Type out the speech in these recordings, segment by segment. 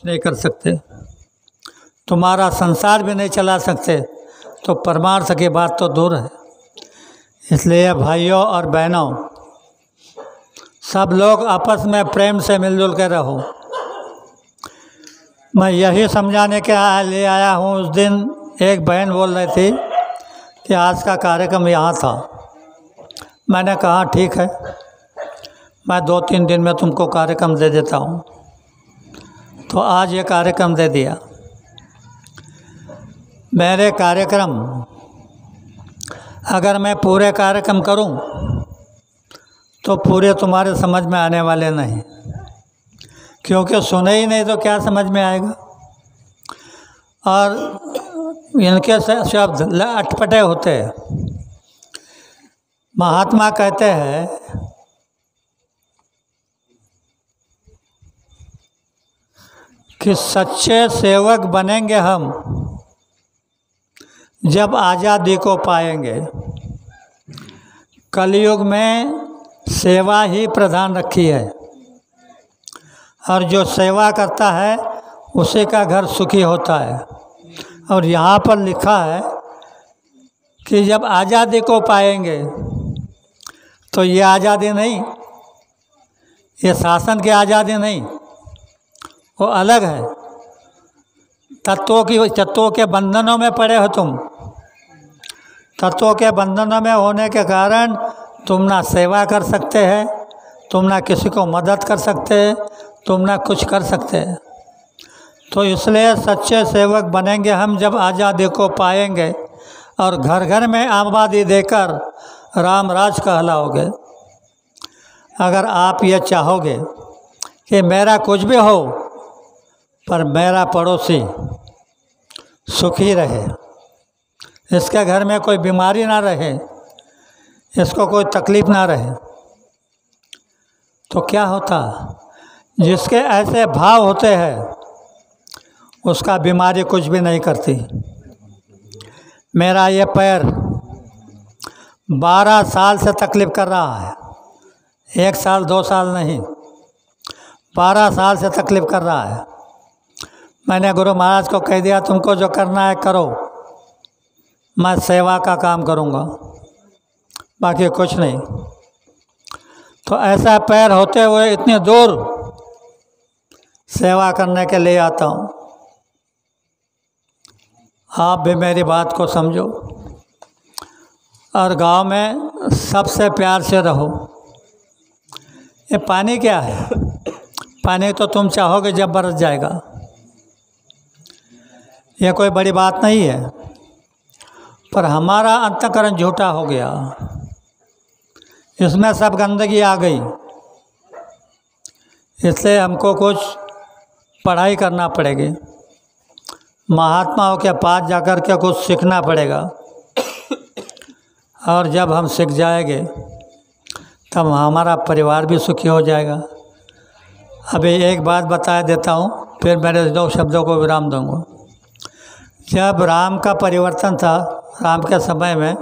नहीं कर सकते, तुम्हारा संसार भी नहीं चला सकते, तो परमार्थ की बात तो दूर है। इसलिए भाइयों और बहनों, सब लोग आपस में प्रेम से मिलजुल के रहो। मैं यही समझाने के लिए आया हूँ। उस दिन एक बहन बोल रही थी कि आज का कार्यक्रम यहाँ था। मैंने कहा ठीक है, मैं 2-3 दिन में तुमको कार्यक्रम दे देता हूँ। तो आज ये कार्यक्रम दे दिया। मेरे कार्यक्रम अगर मैं पूरे कार्यक्रम करूं तो पूरे तुम्हारे समझ में आने वाले नहीं, क्योंकि सुने ही नहीं तो क्या समझ में आएगा। और इनके शब्द अटपटे होते हैं। महात्मा कहते हैं कि सच्चे सेवक बनेंगे हम जब आज़ादी को पाएंगे। कलयुग में सेवा ही प्रधान रखी है, और जो सेवा करता है उसी का घर सुखी होता है। और यहाँ पर लिखा है कि जब आज़ादी को पाएंगे, तो ये आज़ादी नहीं, ये शासन की आज़ादी नहीं, वो अलग है। तत्वों के बंधनों में पड़े हो तुम। तत्वों के बंधनों में होने के कारण तुम ना सेवा कर सकते हैं, तुम ना किसी को मदद कर सकते हैं, तुम ना कुछ कर सकते हैं। तो इसलिए सच्चे सेवक बनेंगे हम जब आज़ादी को पाएंगे, और घर घर में आबादी देकर राम राज कहलाओगे। अगर आप ये चाहोगे कि मेरा कुछ भी हो पर मेरा पड़ोसी सुखी रहे, इसके घर में कोई बीमारी ना रहे, इसको कोई तकलीफ़ ना रहे, तो क्या होता? जिसके ऐसे भाव होते हैं उसका बीमारी कुछ भी नहीं करती। मेरा ये पैर 12 साल से तकलीफ़ कर रहा है, 1 साल 2 साल नहीं, 12 साल से तकलीफ़ कर रहा है। मैंने गुरु महाराज को कह दिया तुमको जो करना है करो, मैं सेवा का काम करूँगा, बाकी कुछ नहीं। तो ऐसा पैर होते हुए इतनी दूर सेवा करने के लिए आता हूँ। आप भी मेरी बात को समझो, और गांव में सबसे प्यार से रहो। ये पानी क्या है? पानी तो तुम चाहोगे जब बरस जाएगा। ये कोई बड़ी बात नहीं है, पर हमारा अंतःकरण झूठा हो गया, इसमें सब गंदगी आ गई। इसलिए हमको कुछ पढ़ाई करना पड़ेगी, महात्माओं के पास जाकर के कुछ सीखना पड़ेगा। और जब हम सीख जाएंगे तब हमारा परिवार भी सुखी हो जाएगा। अभी एक बात बता देता हूँ, फिर मेरे 2 शब्दों को विराम दूँगा। जब राम का परिवर्तन था, राम के समय में,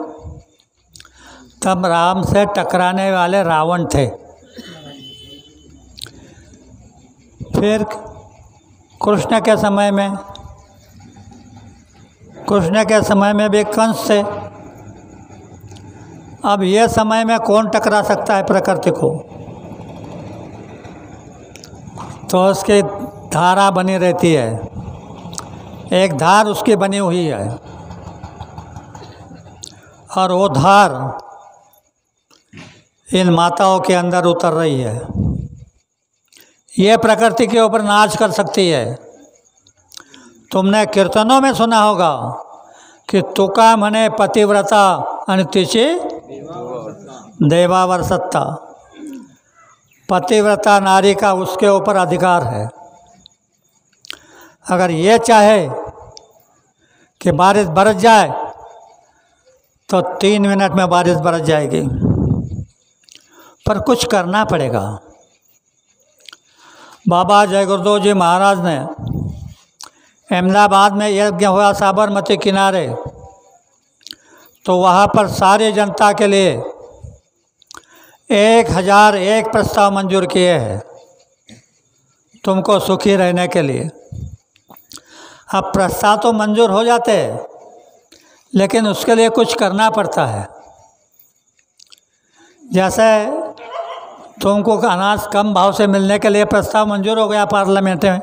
तब राम से टकराने वाले रावण थे। फिर कृष्ण के समय में भी कंस थे। अब ये समय में कौन टकरा सकता है प्रकृति को? तो उसकी धारा बनी रहती है, एक धार उसकी बनी हुई है, और वो धार इन माताओं के अंदर उतर रही है। ये प्रकृति के ऊपर नाच कर सकती है। तुमने कीर्तनों में सुना होगा कि तुका मने पतिव्रता आणि तिची देवावर सत्ता। पतिव्रता नारी का उसके ऊपर अधिकार है। अगर ये चाहे कि बारिश बरस जाए तो 3 मिनट में बारिश बरस जाएगी, पर कुछ करना पड़ेगा। बाबा जय गुरुदेव जी महाराज ने अहमदाबाद में यज्ञ हुआ साबरमती किनारे, तो वहाँ पर सारी जनता के लिए 1001 प्रस्ताव मंजूर किए हैं तुमको सुखी रहने के लिए। अब प्रस्ताव तो मंजूर हो जाते हैं, लेकिन उसके लिए कुछ करना पड़ता है। जैसे तुमको अनाज कम भाव से मिलने के लिए प्रस्ताव मंजूर हो गया पार्लियामेंट में,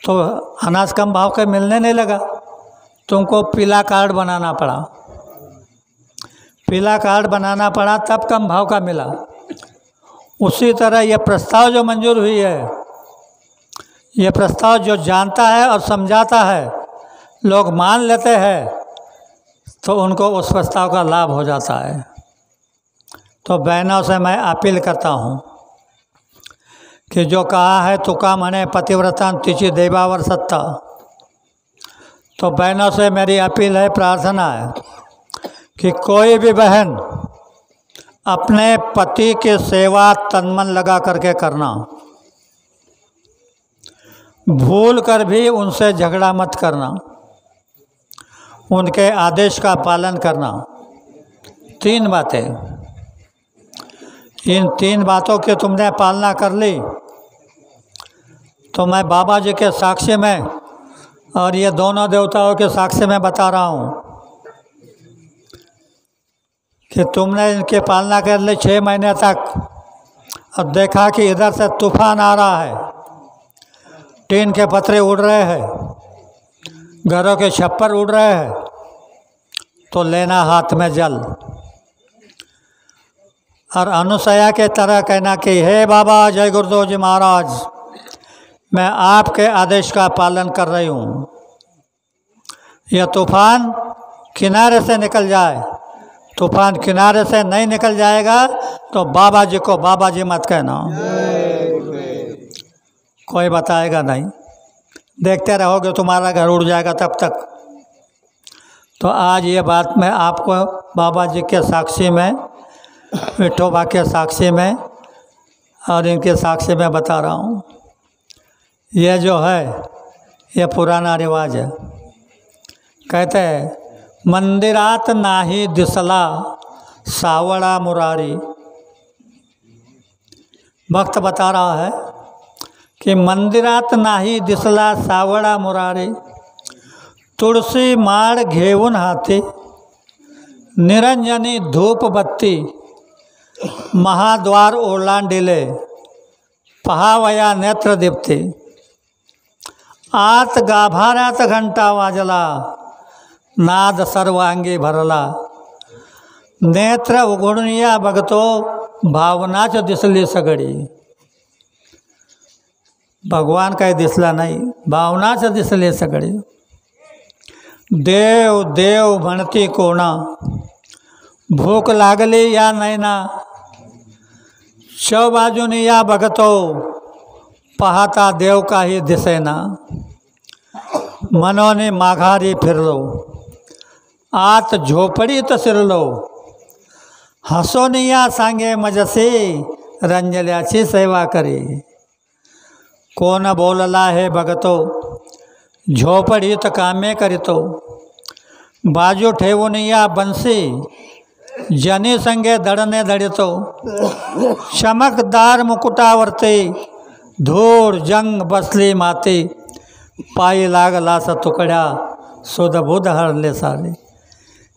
तो अनाज कम भाव के मिलने नहीं लगा, तुमको पीला कार्ड बनाना पड़ा। पीला कार्ड बनाना पड़ा तब कम भाव का मिला। उसी तरह ये प्रस्ताव जो मंजूर हुई है, ये प्रस्ताव जो जानता है और समझाता है, लोग मान लेते हैं, तो उनको उस प्रस्ताव का लाभ हो जाता है। तो बहनों से मैं अपील करता हूँ कि जो कहा है तुका मने पतिव्रता तिचि देवावर सत्ता, तो बहनों से मेरी अपील है, प्रार्थना है कि कोई भी बहन अपने पति की सेवा तन मन लगा करके करना, भूल कर भी उनसे झगड़ा मत करना, उनके आदेश का पालन करना। 3 बातें, इन 3 बातों की तुमने पालना कर ली तो मैं बाबा जी के साक्षी में और ये दोनों देवताओं के साक्षी में बता रहा हूँ कि तुमने इनकी पालना कर ली 6 महीने तक, और देखा कि इधर से तूफान आ रहा है, टीन के पत्रे उड़ रहे हैं, घरों के छप्पर उड़ रहे हैं, तो लेना हाथ में जल और अनुसया के तरह कहना कि हे बाबा जय गुरुदेव जी महाराज, मैं आपके आदेश का पालन कर रही हूँ। यह तूफान किनारे से निकल जाए, तूफान किनारे से नहीं निकल जाएगा तो बाबा जी को बाबा जी मत कहना, कोई बताएगा नहीं, देखते रहोगे तुम्हारा घर उड़ जाएगा तब तक। तो आज ये बात मैं आपको बाबा जी के साक्षी में, विठोबा के साक्षी में और इनके साक्षी में बता रहा हूँ। ये जो है ये पुराना रिवाज है। कहते हैं मंदिरात नाही दिसला सावड़ा मुरारी। भक्त बता रहा है कि मंदिरात नाही दिसला सावड़ा मुरारी, तुळसी माळ घेऊन हाती, निरंजनी धूप बत्ती, महाद्वार ओलांडिले, पहावया नेत्र दीप्ती, आत गाभाऱ्यात घंटा वाजला, नाद सर्वांगी भरला, नेत्र उघडूनिया बघतो, भावनाच दिसली सगळी। भगवान काही दिसला नाही, भावनाच दिसली सगळी। देव देव म्हणती कोणा, भूक लागली या नैना, चौबाजूनी या बघतो, पाहता देव काही दिसेना। मनोने माघारी फिरलो, आत झोपडीत शिरलो, हसोनिया सांगे मजसे, रंजल्याची सेवा करी। कोण बोलला हे बघतो, झोपडीत कामे करीतो, बाजू ठेवून या बंसी, जनी संगे दडने दडितो। चमकदार मुकुटावरती, धूळ जंग बसली माती, पायी लागलास तुकड्या, सुधबुध हरले सारे।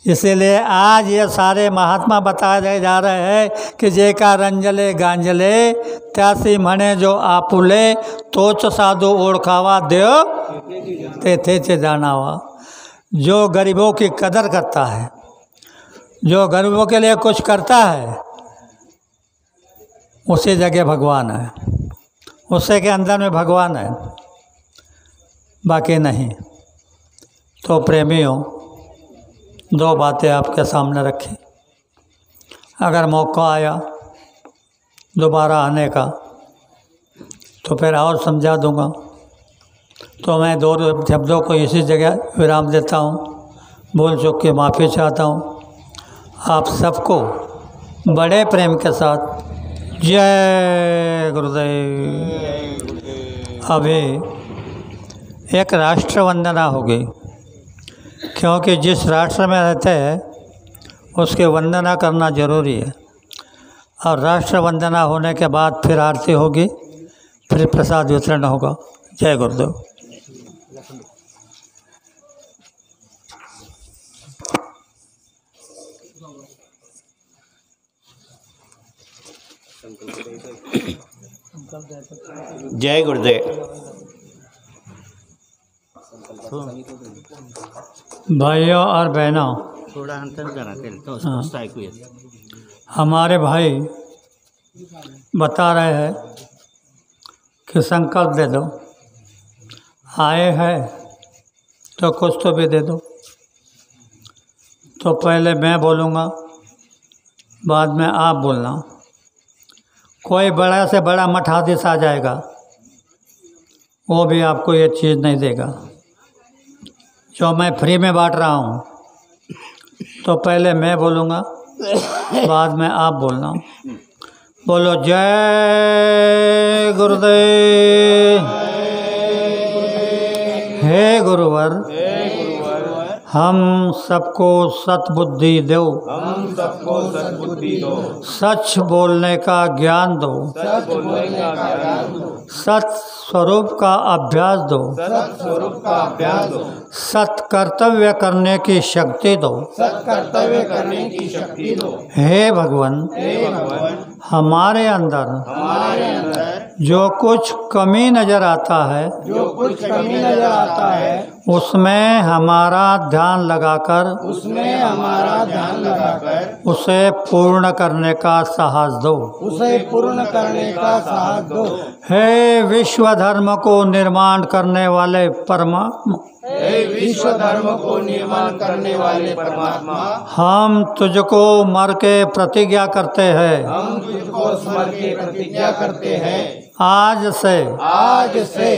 इसीलिए आज ये सारे महात्मा बताए जा रहे हैं कि जे का रंजले गांजले, त्यासी म्हणे जो आपुले, तोच साधू ओळखावा देव तेथेचे जानावा। जो गरीबों की कदर करता है, जो गरीबों के लिए कुछ करता है, उसी जगह भगवान है, उसी के अंदर में भगवान है, बाकी नहीं। तो प्रेमियों, 2 बातें आपके सामने रखी। अगर मौका आया दोबारा आने का तो फिर और समझा दूंगा। तो मैं 2 शब्दों को इसी जगह विराम देता हूँ। भूल चूक की माफ़ी चाहता हूँ। आप सबको बड़े प्रेम के साथ जय गुरुदेव। अभी एक राष्ट्र वंदना होगी, क्योंकि जिस राष्ट्र में रहते हैं उसकी वंदना करना जरूरी है। और राष्ट्र वंदना होने के बाद फिर आरती होगी, फिर प्रसाद वितरण होगा। जय गुरुदेव। जय गुरुदेव। भाइयों और बहनों, थोड़ा अंतर करा तो हमारे भाई बता रहे हैं कि संकल्प दे दो, आए हैं तो कुछ तो भी दे दो। तो पहले मैं बोलूँगा, बाद में आप बोलना। कोई बड़ा से बड़ा मठाधीश आ जाएगा, वो भी आपको ये चीज़ नहीं देगा जो मैं फ्री में बांट रहा हूँ। तो पहले मैं बोलूँगा, बाद में आप बोलना। बोलो जय गुरुदेव। हे गुरुवर, हम सबको सतबुद्धि दो, हम सबको सद्बुद्धि दो, सच बोलने का ज्ञान दो, सच बोलने का ज्ञान दो, सत स्वरूप का अभ्यास दो, सत स्वरूप का अभ्यास दो, सत कर्तव्य करने की शक्ति दो। सत कर्तव्य करने की शक्ति दो। हे भगवान, हे भगवान, हमारे अंदर हमारे अंदर जो कुछ कमी नजर आता है, जो कुछ कमी नजर आता है, उसमें हमारा ध्यान लगाकर, उसमें हमारा ध्यान लगाकर उसे पूर्ण करने का साहस दो। उसे पूर्ण करने का साहस दो। हे विश्व धर्म को निर्माण करने वाले परमात्मा, हे विश्व धर्म को निर्माण करने वाले परमात्मा, हम तुझको मर के प्रतिज्ञा करते हैं, हम तुझको स्मर के प्रतिज्ञा करते हैं, आज से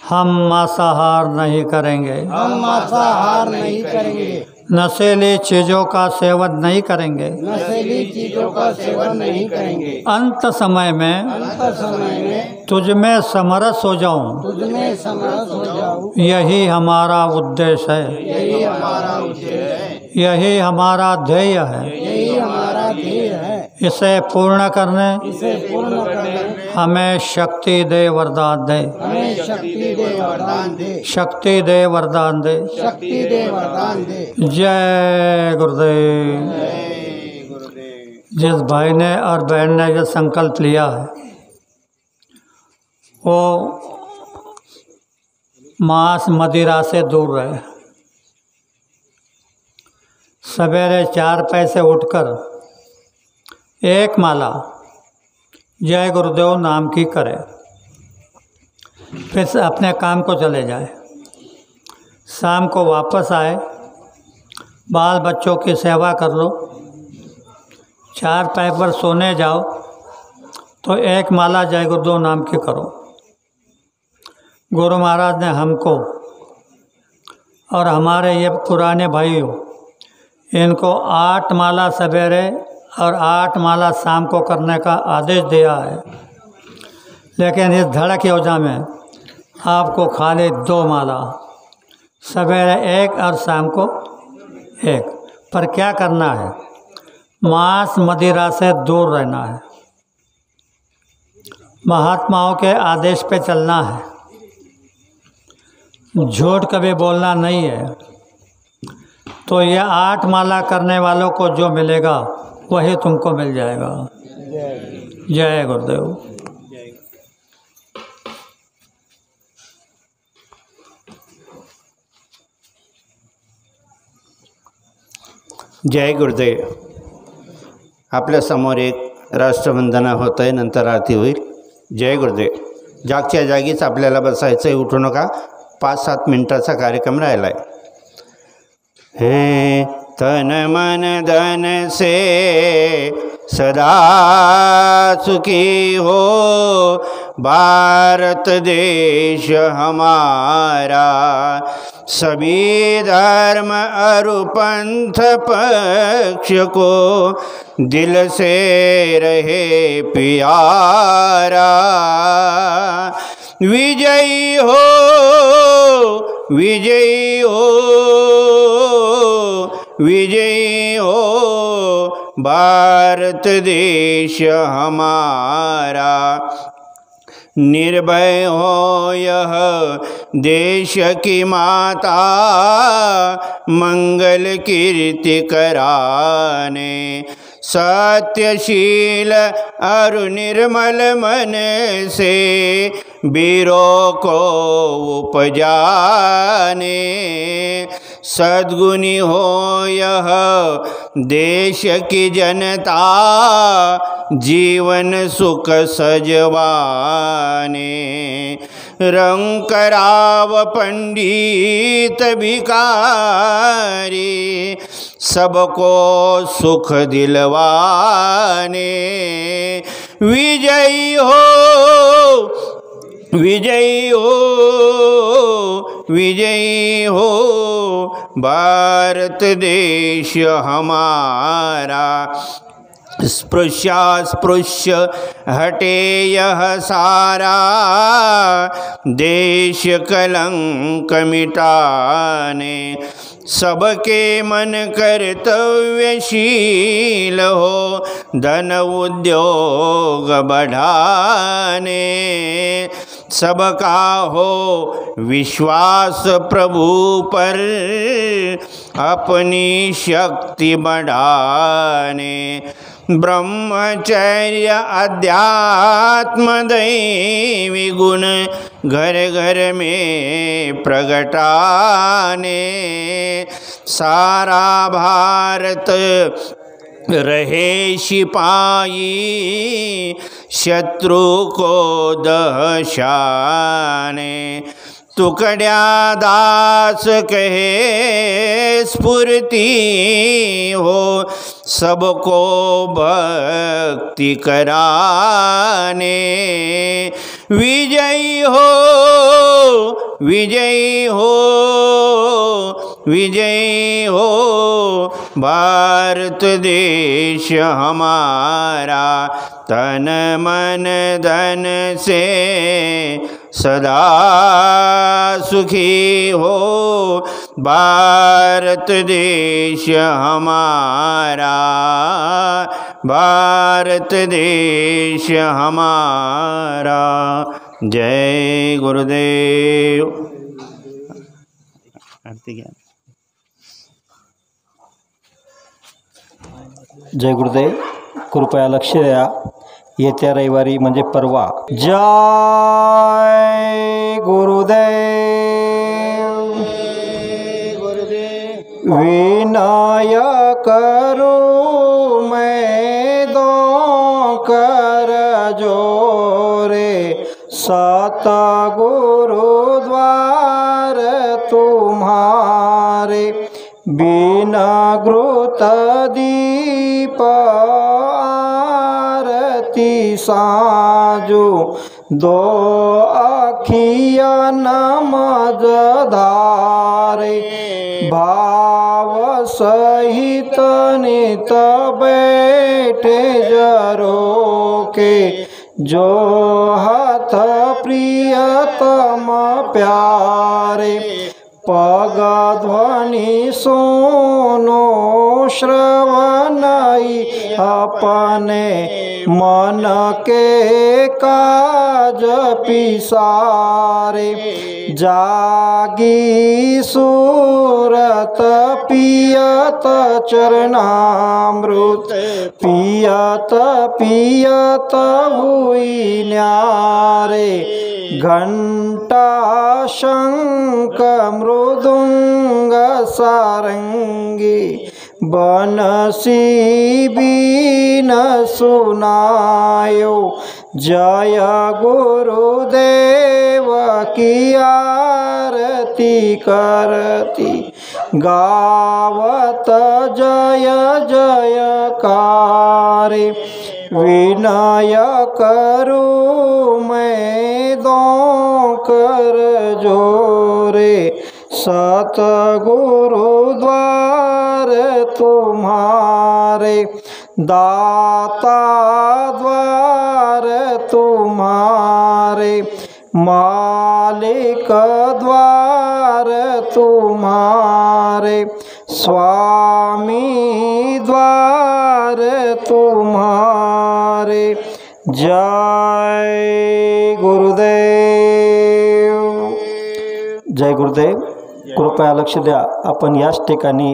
हम मांसाहार नहीं करेंगे, हम मांसाहार नहीं करेंगे, नशीली चीज़ों का सेवन नहीं करेंगे, नशीली चीजों का सेवन नहीं करेंगे, अंत समय में अंत समय में तुझ में समरस हो जाऊं, तुझमें समरस हो जाऊं। यही हमारा उद्देश्य है, यही हमारा उद्देश्य है, यही हमारा ध्येय है। यही हमारा ध्येय है। इसे पूर्ण करने इसे पूर्ण करने हमें शक्ति दे, वरदान दे, हमें शक्ति दे, वरदान दे, शक्ति दे, वरदान दे। शक्ति दे, वरदान दे। जय गुरुदेव। जय गुरुदेव। जिस भाई ने और बहन ने जो संकल्प लिया है, वो मांस मदिरा से दूर रहे। सवेरे 4 पैसे उठकर एक माला जय गुरुदेव नाम की करे, फिर अपने काम को चले जाए। शाम को वापस आए, बाल बच्चों की सेवा कर लो, 4 पैर पर सोने जाओ तो एक माला जय गुरुदेव नाम की करो। गुरु महाराज ने हमको और हमारे ये पुराने भाइयों, इनको 8 माला सवेरे और 8 माला शाम को करने का आदेश दिया है। लेकिन इस धड़क योजना में आपको खाली 2 माला, सवेरे 1 और शाम को 1। पर क्या करना है? मांस मदिरा से दूर रहना है, महात्माओं के आदेश पे चलना है, झूठ कभी बोलना नहीं है। तो ये 8 माला करने वालों को जो मिलेगा वही तुमको मिल जाएगा। जय गुरुदेव। जय गुरुदेव। आपल्या समोर एक राष्ट्रवंदना होत आहे, नंतर आरती होईल। जय गुरुदेव। जागच्या जागीच आपल्याला बसायचं आहे, उठू नका। 5-7 मिनिटाचा कार्यक्रम राहिला आहे। तन मन धन से सदा सुखी हो भारत देश हमारा, सभी धर्म अरु पंथ पक्ष को दिल से रहे प्यारा। विजयी हो, विजयी हो, विजयी हो भारत देश हमारा। निर्भय हो यह देश की माता, मंगल कीर्ति कराने, सत्यशील और निर्मल मन से वीरों को उपजाने। सद्गुणी हो यह देश की जनता, जीवन सुख सजवाने। रंग कराव पंडित भिखारी, सबको सुख दिलवाने। विजयी हो, विजयी हो, विजयी हो भारत देश हमारा। स्पृश्यास्पृश्य हटे यह सारा, देश कलंक मिटाने। सबके मन कर्तव्यशील हो, धन उद्योग बढ़ाने। सबका हो विश्वास प्रभु पर, अपनी शक्ति बढ़ाने। ब्रह्मचर्य अध्यात्म दैवी गुण घर घर में प्रगटाने। सारा भारत रहे सिपाही, शत्रु को दहशाने। तुकड्या दास कहे स्फूर्ति हो, सबको भक्ति कराने। विजयी हो, विजयी हो, विजयी हो भारत देश हमारा। तन मन धन से सदा सुखी हो, भारत देश हमारा। भारत देश हमारा। जय गुरुदेव। जय गुरुदेव. कृपया लक्ष द्या. येत्या रविवारी म्हणजे परवा. जय गुरुदेव. विनय करूं मैं दो कर जोरे, सतगुरु द्वार तुम्हारे। बिना घृत दीप आरती साजो, दो अखिया नमज धारे। भाव सहित नित बैठे जरो के, जो हाथ प्रियतम प्यारे। पग ध्वनि सुनो श्रवणई, अपने मन के काज पिसारे। जागी सूरत पियत चरणामृत, पियत पियत हुई न्यारे। घंटा शंख मृदुंग सारंगी, बनसी बीन सुनायो। जय गुरुदेव की आरती करती, गावत जय जयकारे। विनय करूं मैं दो कर जोरे, सतगुरु द्वार तुम्हारे। दाता द्वार तुम्हारे, मालिक द्वार तुम्हारे। स्वामी द्वार तुम्हारे। जय गुरुदेव. जय गुरुदेव. कृपया लक्ष द्या. आपण याच ठिकाणी